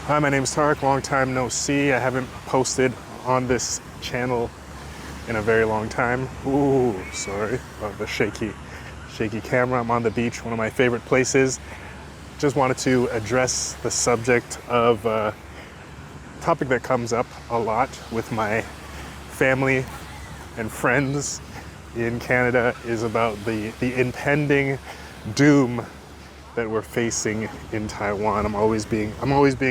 Hi, my name is Tarek. Long time no see. I haven't posted on this channel in a very long time. Ooh, sorry about the shaky camera. I'm on the beach, one of my favorite places. Just wanted to address the subject of a topic that comes up a lot with my family and friends in Canada is about the impending doom that we're facing in Taiwan. I'm always being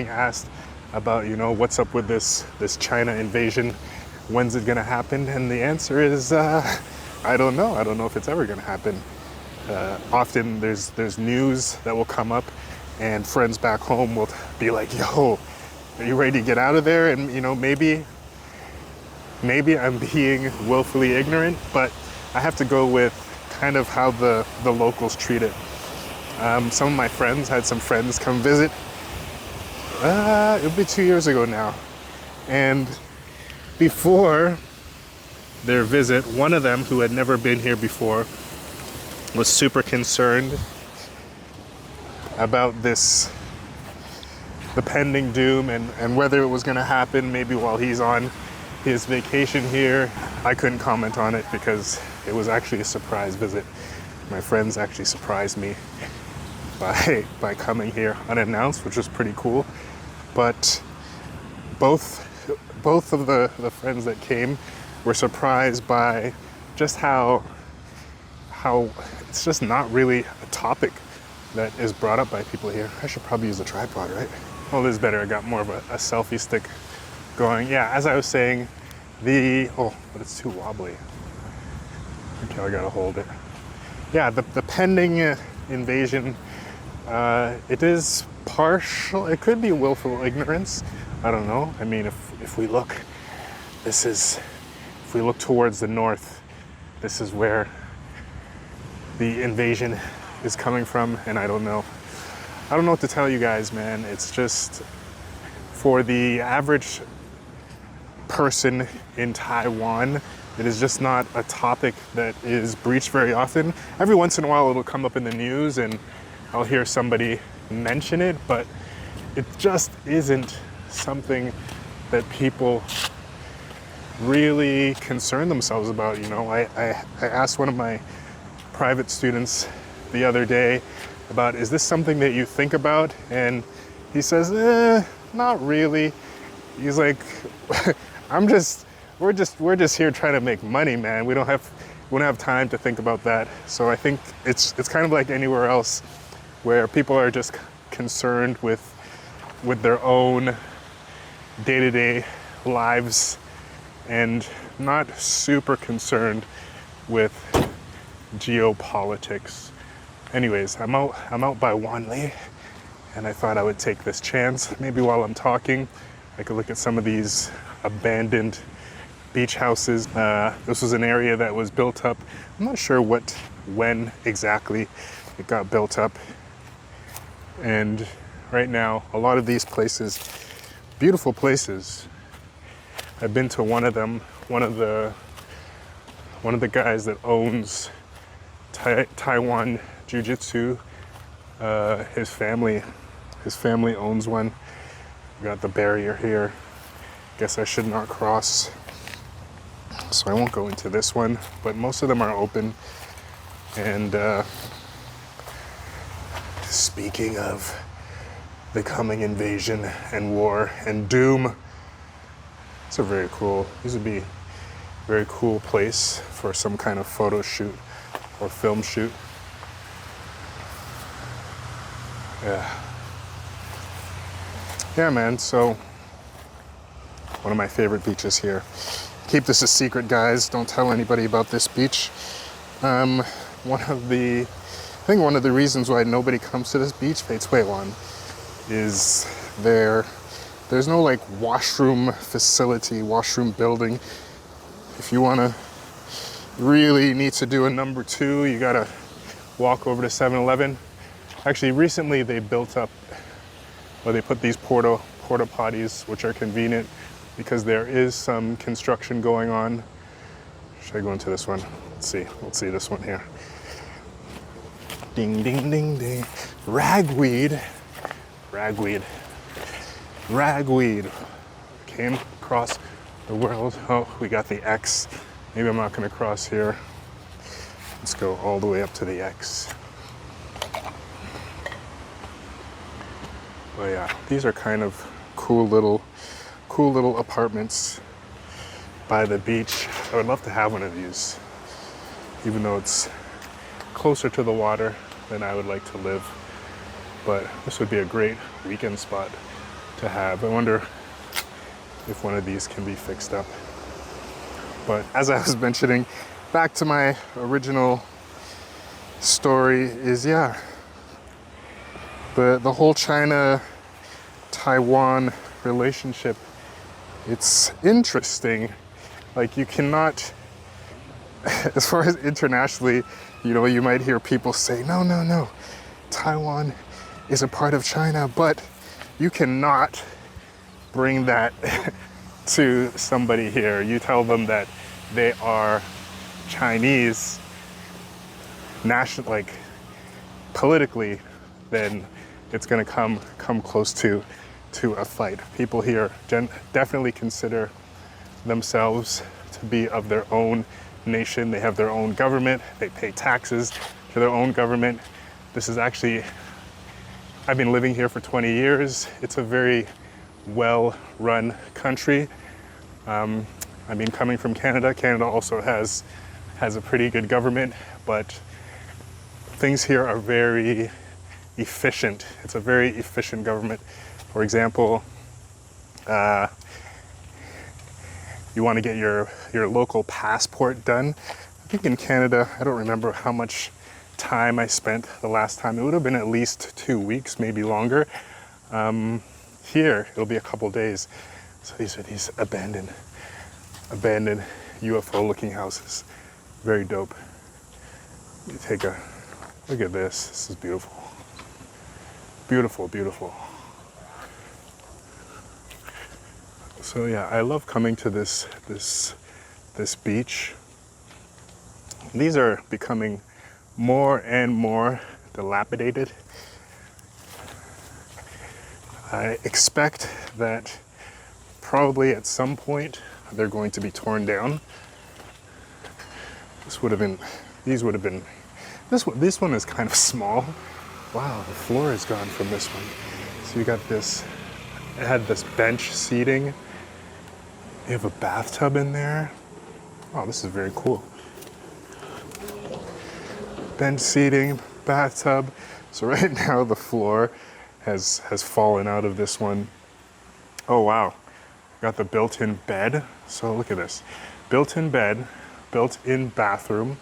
asked about, what's up with this China invasion? When's it gonna happen? And the answer is, I don't know. I don't know if it's ever gonna happen. Often there's news that will come up, and friends back home will be like, "Yo, are you ready to get out of there?" And maybe I'm being willfully ignorant, but I have to go with kind of how the locals treat it. Some of my friends had some friends come visit. It'll be 2 years ago now. And before their visit, one of them, who had never been here before, was super concerned about the pending doom and whether it was going to happen maybe while he's on his vacation here. I couldn't comment on it because it was actually a surprise visit. My friends actually surprised me by coming here unannounced, which was pretty cool. But both of the friends that came were surprised by just how it's just not really a topic that is brought up by people here. I should probably use a tripod, right? Well, this is better. I got more of a selfie stick going. Yeah, as I was saying, but it's too wobbly. Okay, I gotta hold it. Yeah, the pending invasion, it is partial. It could be willful ignorance. I don't know. I mean, if we look towards the north, this is where the invasion is coming from, and I don't know what to tell you guys, man. It's just, for the average person in Taiwan, it is just not a topic that is breached very often. Every once in a while it'll come up in the news and I'll hear somebody mention it, but it just isn't something that people really concern themselves about. I asked one of my private students the other day about, is this something that you think about? And he says, not really. He's like, we're just here trying to make money, man. We don't have time to think about that. So I think it's kind of like anywhere else where people are just concerned with their own day-to-day lives and not super concerned with geopolitics. Anyways, I'm out by Wanli, and I thought I would take this chance. Maybe while I'm talking, I could look at some of these abandoned beach houses. This was an area that was built up. I'm not sure when exactly it got built up. And right now, a lot of these places, beautiful places. I've been to one of them. One of the guys that owns Taiwan Jiu-Jitsu, his family owns one. We got the barrier here. Guess I should not cross, so I won't go into this one, but most of them are open. And speaking of the coming invasion and war and doom, these would be a very cool place for some kind of photo shoot or film shoot. Yeah, man, so one of my favorite beaches here. Keep this a secret, guys. Don't tell anybody about this beach. One of the reasons why nobody comes to this beach, Feitsuiwan, is there's no like washroom building. If you wanna really need to do a number two, you gotta walk over to 7-Eleven. Actually, recently they put these porta potties, which are convenient because there is some construction going on. Should I go into this one? Let's see this one here. Ding, ding, ding, ding. Ragweed. ragweed came across the world. Oh, we got the X. Maybe I'm not going to cross here. Let's go all the way up to the X. But yeah, these are kind of cool little apartments by the beach. I would love to have one of these, even though it's closer to the water than I would like to live. But this would be a great weekend spot to have. I wonder if one of these can be fixed up. But as I was mentioning, back to my original story is, yeah, the whole China-Taiwan relationship. It's interesting. Like, you cannot, as far as internationally, you know, you might hear people say, no, Taiwan is a part of China, but you cannot bring that to somebody here. You tell them that they are Chinese, like politically, then it's going to come close to a fight. People here definitely consider themselves to be of their own nation. They have their own government. They pay taxes to their own government. This is actually, I've been living here for 20 years. It's a very well-run country. I mean, coming from Canada, Canada also has a pretty good government, but things here are very efficient. It's a very efficient government. For example, you want to get your local passport done. I think in Canada, I don't remember how much time I spent the last time. It would have been at least 2 weeks, maybe longer. Here, it'll be a couple days. So these are these abandoned UFO looking houses. Very dope. You take a look at this. This is beautiful. Beautiful, beautiful. So yeah, I love coming to this beach. These are becoming more and more dilapidated. I expect that probably at some point they're going to be torn down. This one is kind of small. Wow, the floor is gone from this one. So you got this, it had this bench seating. You have a bathtub in there. Oh, this is very cool. Bench seating, bathtub. So right now the floor has fallen out of this one. Oh wow, got the built-in bed. So look at this, built-in bed, built-in bathroom,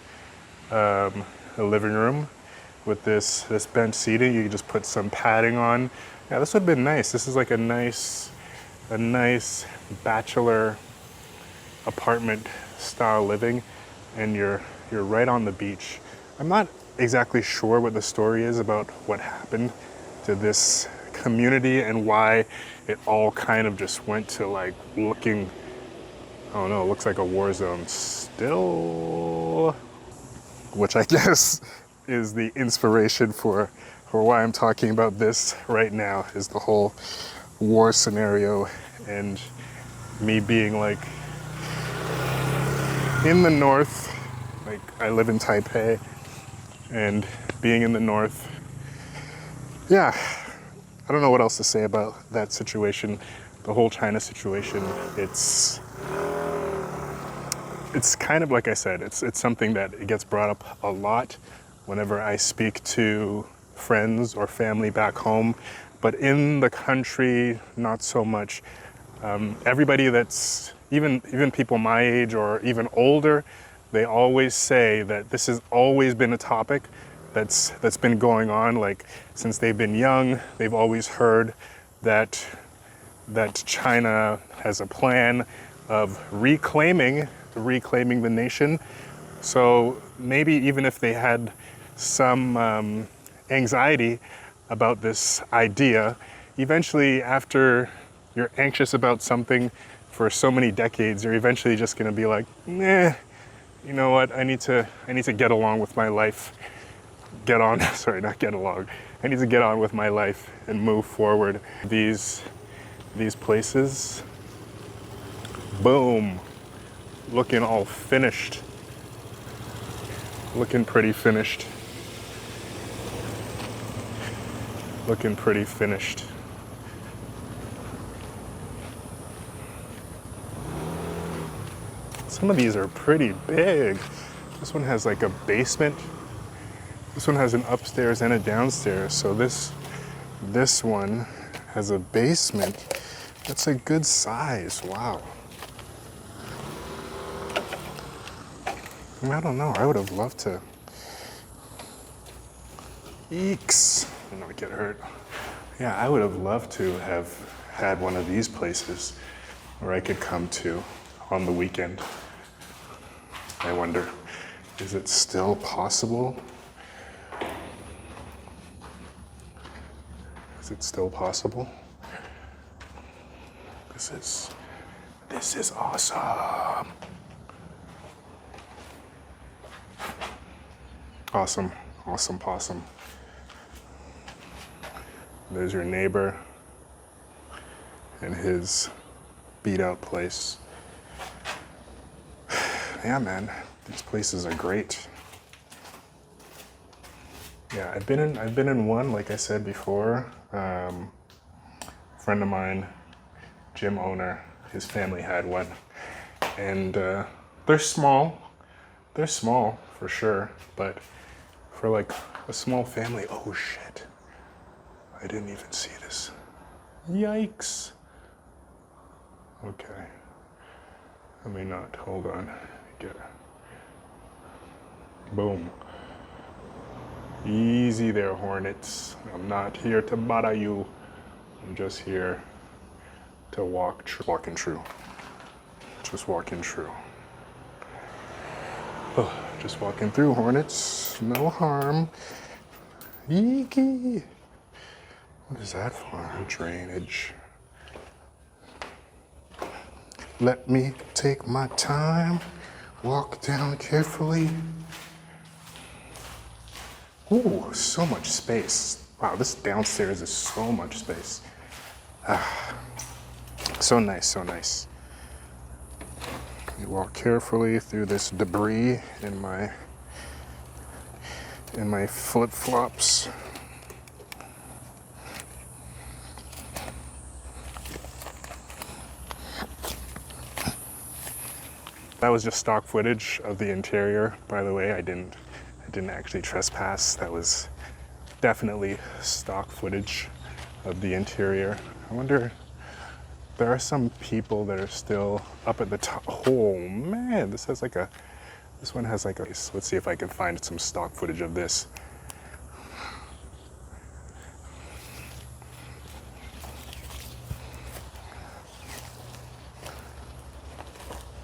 a living room with this bench seating. You can just put some padding on. Yeah, this would have been nice. This is like a nice bachelor apartment style living, and you're right on the beach. I'm not exactly sure what the story is about what happened to this community and why it all kind of just went to like looking, I don't know, it looks like a war zone still, which I guess is the inspiration for why I'm talking about this right now, is the whole war scenario and me being like in the north. Like, I live in Taipei, and being in the north, yeah, I don't know what else to say about that situation. The whole China situation, it's kind of like I said, it's something that it gets brought up a lot whenever I speak to friends or family back home, but in the country, not so much. Everybody that's, even people my age or even older, they always say that this has always been a topic that's been going on. Like, since they've been young, they've always heard that China has a plan of reclaiming the nation. So maybe even if they had some anxiety about this idea, eventually, after you're anxious about something for so many decades, you're eventually just going to be like, nah, you know what? I need to get along with my life. I need to get on with my life and move forward. These these places, boom, looking all finished. Looking pretty finished. Looking pretty finished. Some of these are pretty big. This one has like a basement. This one has an upstairs and a downstairs. So this one has a basement. That's a good size. Wow. I don't know. I would have loved to. Eeks. I'm gonna get hurt. Yeah, I would have loved to have had one of these places where I could come to on the weekend. I wonder, is it still possible? Is it still possible? This is awesome. Awesome, awesome possum. There's your neighbor and his beat out place. Yeah, man, these places are great. Yeah, I've been in one, like I said before. Friend of mine, gym owner, his family had one, and they're small. They're small for sure, but for like a small family, oh shit! I didn't even see this. Yikes. Okay. Let me not. Hold on. Get it. Boom. Easy there, Hornets. I'm not here to bother you. I'm just here to walking through. Just walking through. Oh, just walking through, Hornets. No harm. Yeeky. What is that for? Drainage. Let me take my time. Walk down carefully. Ooh, so much space. Wow, this downstairs is so much space. Ah, so nice, so nice. You walk carefully through this debris in my flip-flops. That was just stock footage of the interior, by the way. I didn't actually trespass. That was definitely stock footage of the interior. I wonder, there are some people that are still up at the top. Oh man, this one has like a, let's see if I can find some stock footage of this.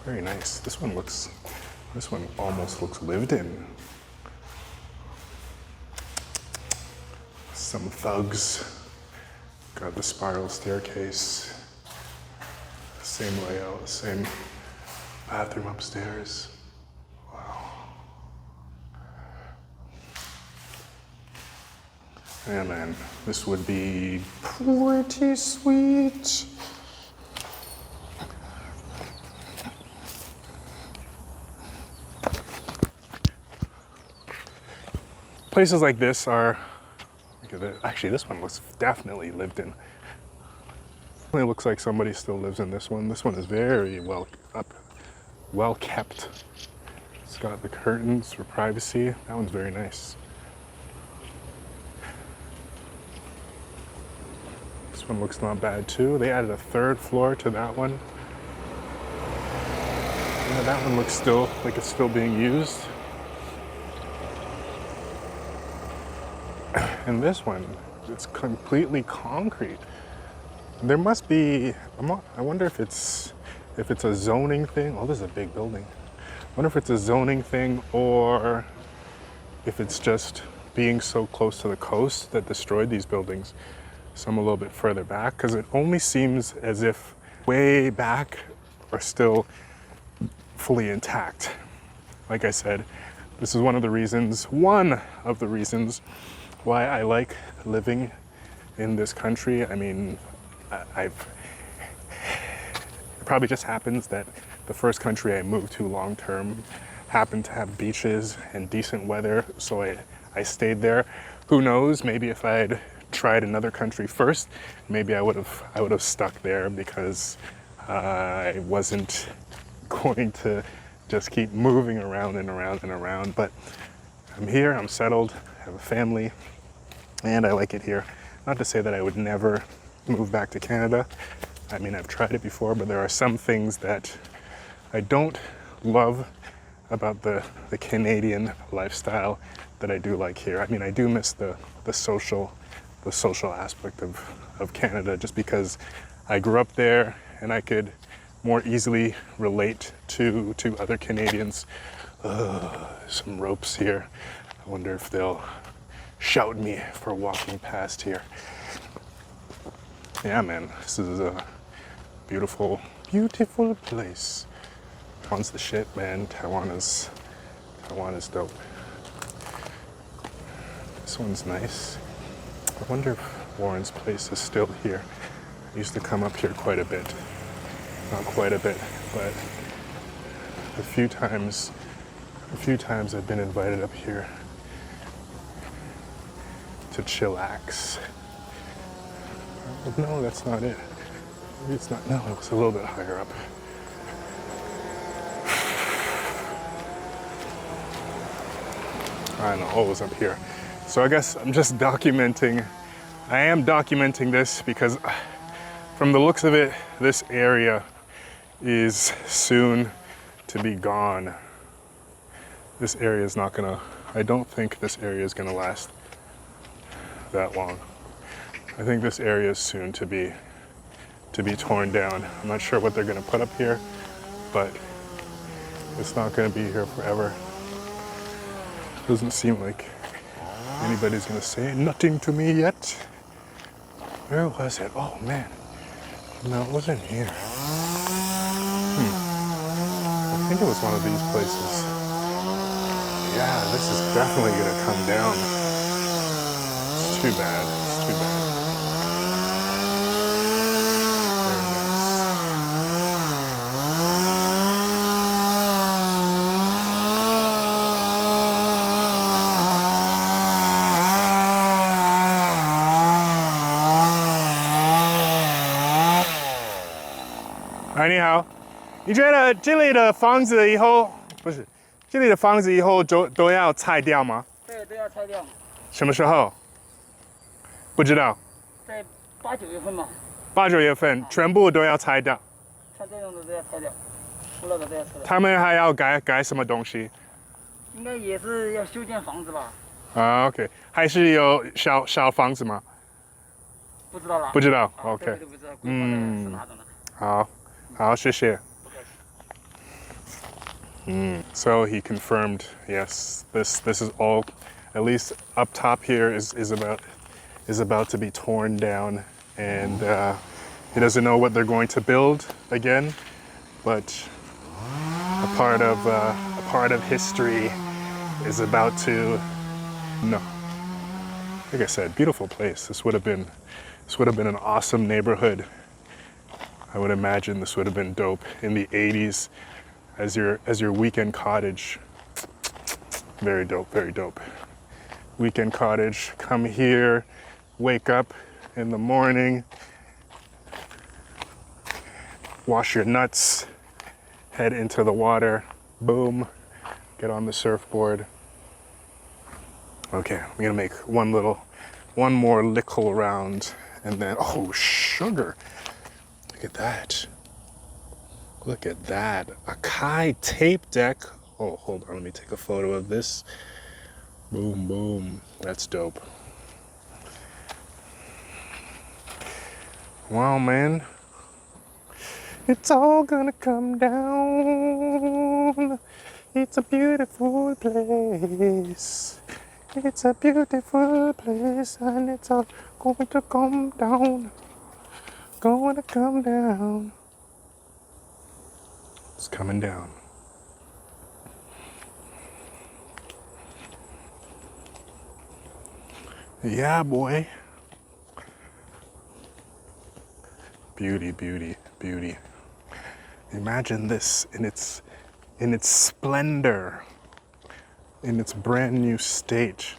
Very nice. This one almost looks lived in. Some thugs. Got the spiral staircase. Same layout, same bathroom upstairs. Wow. Yeah, man, this would be pretty sweet. Places like this are, actually this one was definitely lived in. It looks like somebody still lives in this one. This one is very well kept. It's got the curtains for privacy. That one's very nice. This one looks not bad too. They added a third floor to that one. Yeah, that one looks still like it's still being used. And this one, it's completely concrete. There must be, I wonder if it's a zoning thing. Oh, this is a big building. I wonder if it's a zoning thing or if it's just being so close to the coast that destroyed these buildings. Some a little bit further back, because it only seems as if way back are still fully intact. Like I said, this is one of the reasons why I like living in this country. I mean, probably just happens that the first country I moved to long term happened to have beaches and decent weather, so I stayed there. Who knows? Maybe if I'd tried another country first, maybe I would have stuck there, because I wasn't going to just keep moving around and around and around. But I'm here, I'm settled, I have a family, and I like it here. Not to say that I would never move back to Canada. I mean, I've tried it before, but there are some things that I don't love about the Canadian lifestyle that I do like here. I mean, I do miss the social aspect of Canada, just because I grew up there and I could more easily relate to other Canadians. Some ropes here. I wonder if they'll shout me for walking past here. Yeah, man, this is a beautiful, beautiful place. Taiwan's the shit, man. Taiwan is dope. This one's nice. I wonder if Warren's place is still here. I used to come up here quite a bit. Not quite a bit, but a few times I've been invited up here to chillax. No, that's not it. Maybe it's not. No, it was a little bit higher up. I don't know, it was up here. So I guess I'm just documenting. I am documenting this because from the looks of it, this area is soon to be gone. This area is not gonna, I don't think this area is gonna last that long. I think this area is soon to be torn down. I'm not sure what they're gonna put up here, but it's not gonna be here forever. Doesn't seem like anybody's gonna say nothing to me yet. Where was it? Oh man, no, it wasn't here. I think it was one of these places. Yeah, this is definitely gonna come down. It's too bad, it's too bad. Very nice. 哎，你好，你觉得这里的房子以后不是？这里的房子以后都要拆掉吗？对，都要拆掉。什么时候？不知道。在8、9月份嘛。8、9月份全部都要拆掉。像这种的都要拆掉，那个都要拆掉。他们还要改什么东西？应该也是要修建房子吧？啊 ，OK， 还是有小房子吗？不知道了。不知道 ，OK。OK。都不知道规划的是哪种的。好，好，谢谢。So he confirmed, yes, this is all, at least up top here is about to be torn down, and he doesn't know what they're going to build again, but a part of history is about to, no, like I said, beautiful place. This would have been an awesome neighborhood. I would imagine this would have been dope in the 80s. As your weekend cottage. Very dope, very dope. Weekend cottage, come here, wake up in the morning, wash your nuts, head into the water, boom, get on the surfboard. Okay, I'm gonna make one more little round, and then, oh, sugar. Look at that. Look at that, a Kai tape deck. Oh, hold on, let me take a photo of this. Boom, boom, that's dope. Wow, man. It's all gonna come down. It's a beautiful place. It's a beautiful place, and it's all going to come down. Going to come down. It's coming down. Yeah, boy. Beauty, beauty, beauty. Imagine this in its splendor, in its brand new state,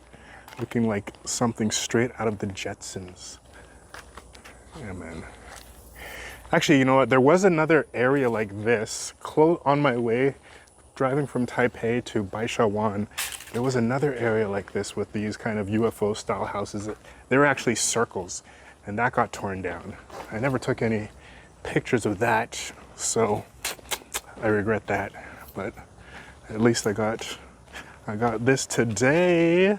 looking like something straight out of the Jetsons. Yeah, man. Actually, you know what? There was another area like this on my way driving from Taipei to Baishawan. There was another area like this with these kind of UFO style houses. They were actually circles, and that got torn down. I never took any pictures of that, so I regret that. But at least I got this today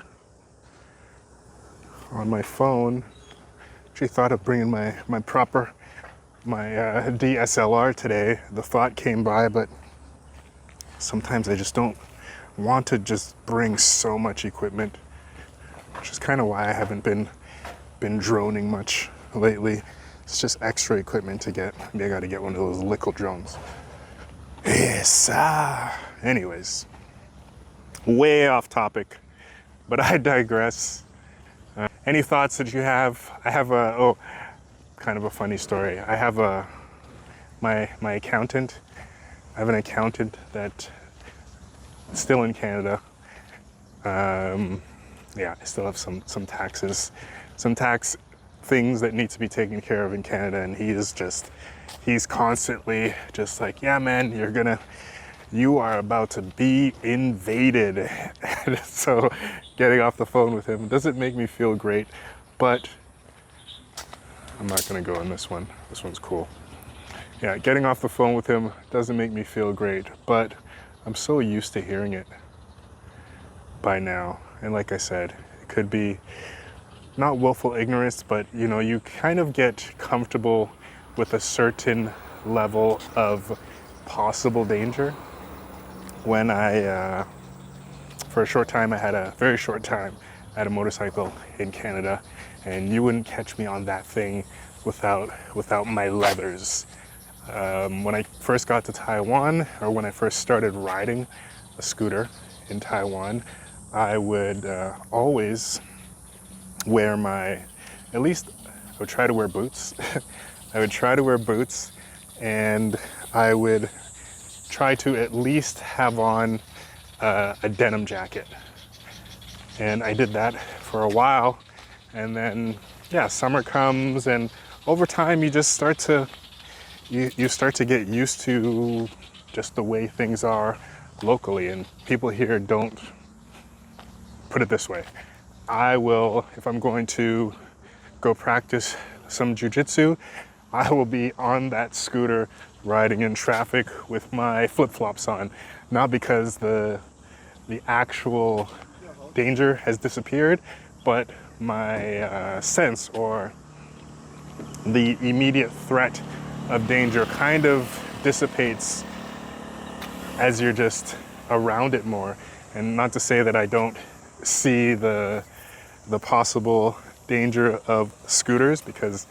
on my phone. Actually thought of bringing my DSLR today. The thought came by, but sometimes I just don't want to just bring so much equipment, which is kind of why I haven't been droning much lately. It's just extra equipment to get. Maybe I got to get one of those lickle drones. Yes. Anyways, way off topic, but I digress. Any thoughts that you have? I have kind of a funny story. I have my accountant. I have an accountant that's still in Canada. Yeah, I still have some taxes, some tax things that need to be taken care of in Canada, and he's constantly just like, yeah, man, you are about to be invaded. So getting off the phone with him doesn't make me feel great, but I'm not gonna go on this one. This one's cool. Yeah, getting off the phone with him doesn't make me feel great, but I'm so used to hearing it by now. And like I said, it could be not willful ignorance, but you kind of get comfortable with a certain level of possible danger. When for a short time, I had a motorcycle in Canada, and you wouldn't catch me on that thing without my leathers. When I first got to Taiwan, or when I first started riding a scooter in Taiwan, I would always wear I would try to wear boots. I would try to wear boots, and I would try to at least have on a denim jacket. And I did that for a while, and then summer comes, and over time you just start to get used to just the way things are locally, and people here don't put it this way. I will, if I'm going to go practice some jiu-jitsu, I will be on that scooter riding in traffic with my flip-flops on, not because the actual danger has disappeared, but my sense or the immediate threat of danger kind of dissipates as you're just around it more. And not to say that I don't see the possible danger of scooters, because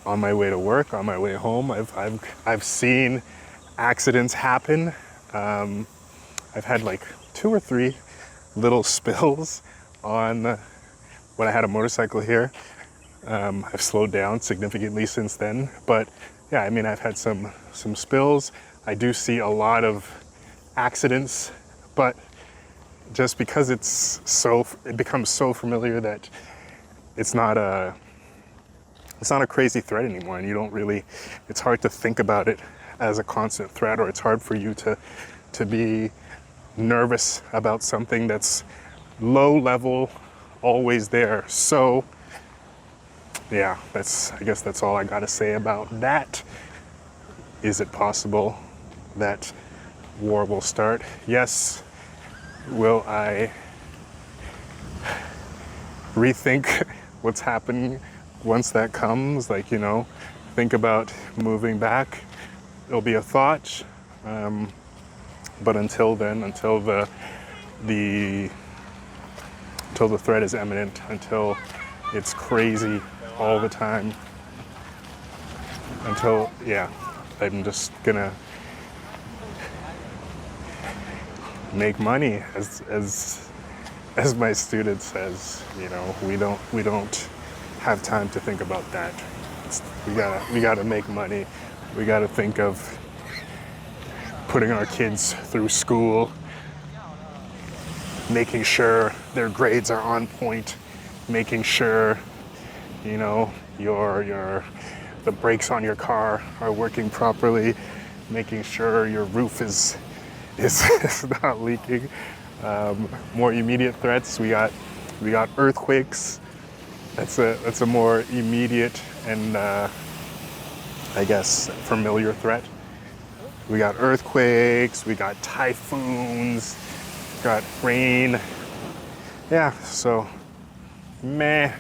on my way to work, on my way home, I've seen accidents happen. I've had like 2 or 3 little spills on when I had a motorcycle here. I've slowed down significantly since then, but yeah, I mean, I've had some spills. I do see a lot of accidents, but just because it becomes so familiar that it's not a crazy threat anymore, and you don't really, it's hard to think about it as a constant threat, or it's hard for you to be nervous about something that's low level, always there. So yeah, I guess that's all I gotta say about that. Is it possible that war will start? Yes. Will I rethink what's happening once that comes? Like, think about moving back. It'll be a thought. But until then, until the threat is imminent, until it's crazy all the time, I'm just gonna make money, as my student says. We don't have time to think about that. We gotta make money. We gotta think of putting our kids through school, making sure their grades are on point, making sure, you know, the brakes on your car are working properly, making sure your roof is not leaking. More immediate threats, we got earthquakes. That's a more immediate and I guess familiar threat. We got earthquakes, we got typhoons, got rain. Yeah, so meh.